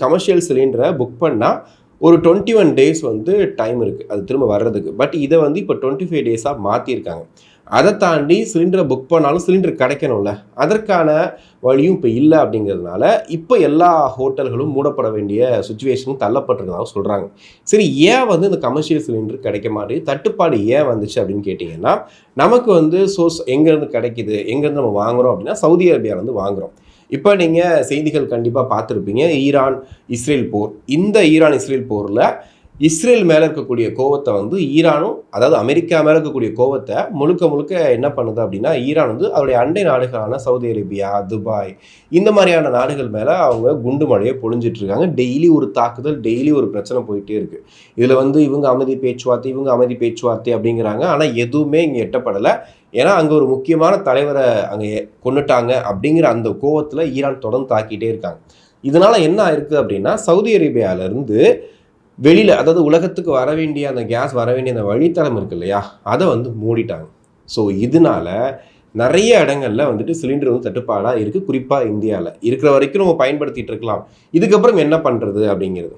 Commercial சிலிண்டரை book பண்ணால் ஒரு 21 டேஸ் வந்து டைம் இருக்குது அது திரும்ப வர்றதுக்கு. பட் இதை வந்து இப்போ 25 டேஸாக மாற்றிருக்காங்க. அதை தாண்டி சிலிண்டரை புக் பண்ணாலும் சிலிண்டர் கிடைக்கணும்ல, அதற்கான வழியும் இப்போ இல்லை அப்படிங்கிறதுனால இப்போ எல்லா ஹோட்டல்களும் மூடப்பட வேண்டிய சுச்சுவேஷனும் தள்ளப்பட்டிருக்கிறதாக சொல்கிறாங்க. சரி, ஏன் வந்து இந்த கமர்ஷியல் சிலிண்டர் கிடைக்க மாட்டேங்குது, தட்டுப்பாடு ஏன் வந்துச்சு அப்படின்னு கேட்டிங்கன்னா, நமக்கு வந்து சோர்ஸ் எங்கேருந்து கிடைக்குது, எங்கேருந்து நம்ம வாங்குகிறோம் அப்படின்னா சவுதி அரேபியாவிலேருந்து வாங்குகிறோம். இப்போ நீங்கள் செய்திகள் கண்டிப்பாக பார்த்துருப்பீங்க, ஈரான் இஸ்ரேல் போர். இந்த ஈரான் இஸ்ரேல் போரில் இஸ்ரேல் மேலே இருக்கக்கூடிய கோவத்தை வந்து ஈரானும், அதாவது அமெரிக்கா மேலே இருக்கக்கூடிய கோவத்தை முழுக்க முழுக்க என்ன பண்ணுது அப்படின்னா, ஈரான் வந்து அவருடைய அண்டை நாடுகளான சவுதி அரேபியா, துபாய், இந்த மாதிரியான நாடுகள் மேலே அவங்க குண்டு மழையை பொழிஞ்சிட்டு இருக்காங்க. டெய்லி ஒரு தாக்குதல், டெய்லி ஒரு பிரச்சனை போயிட்டே இருக்கு. இதில் வந்து இவங்க அமைதி பேச்சுவார்த்தை, இவங்க அமைதி பேச்சுவார்த்தை அப்படிங்கிறாங்க. ஆனால் எதுவுமே இங்கே எட்டப்படலை. ஏன்னா அங்கே ஒரு முக்கியமான தலைவரை அங்கே கொண்டுட்டாங்க அப்படிங்கிற அந்த கோவத்தில் ஈரான் தொடர்ந்து தாக்கிட்டே இருக்காங்க. இதனால என்ன ஆயிருக்கு அப்படின்னா, சவுதி அரேபியாவிலேருந்து வெளியில், அதாவது உலகத்துக்கு வர வேண்டிய அந்த கேஸ் வர வேண்டிய அந்த வழித்தடம் இருக்கு இல்லையா, அதை வந்து மூடிட்டாங்க. ஸோ இதனால நிறைய இடங்கள்ல வந்துட்டு சிலிண்டர் வந்து தட்டுப்பாடாக இருக்குது. குறிப்பாக இந்தியாவில் இருக்கிற வரைக்கும் நம்ம பயன்படுத்திட்டு இருக்கலாம். இதுக்கப்புறம் என்ன பண்ணுறது அப்படிங்கிறது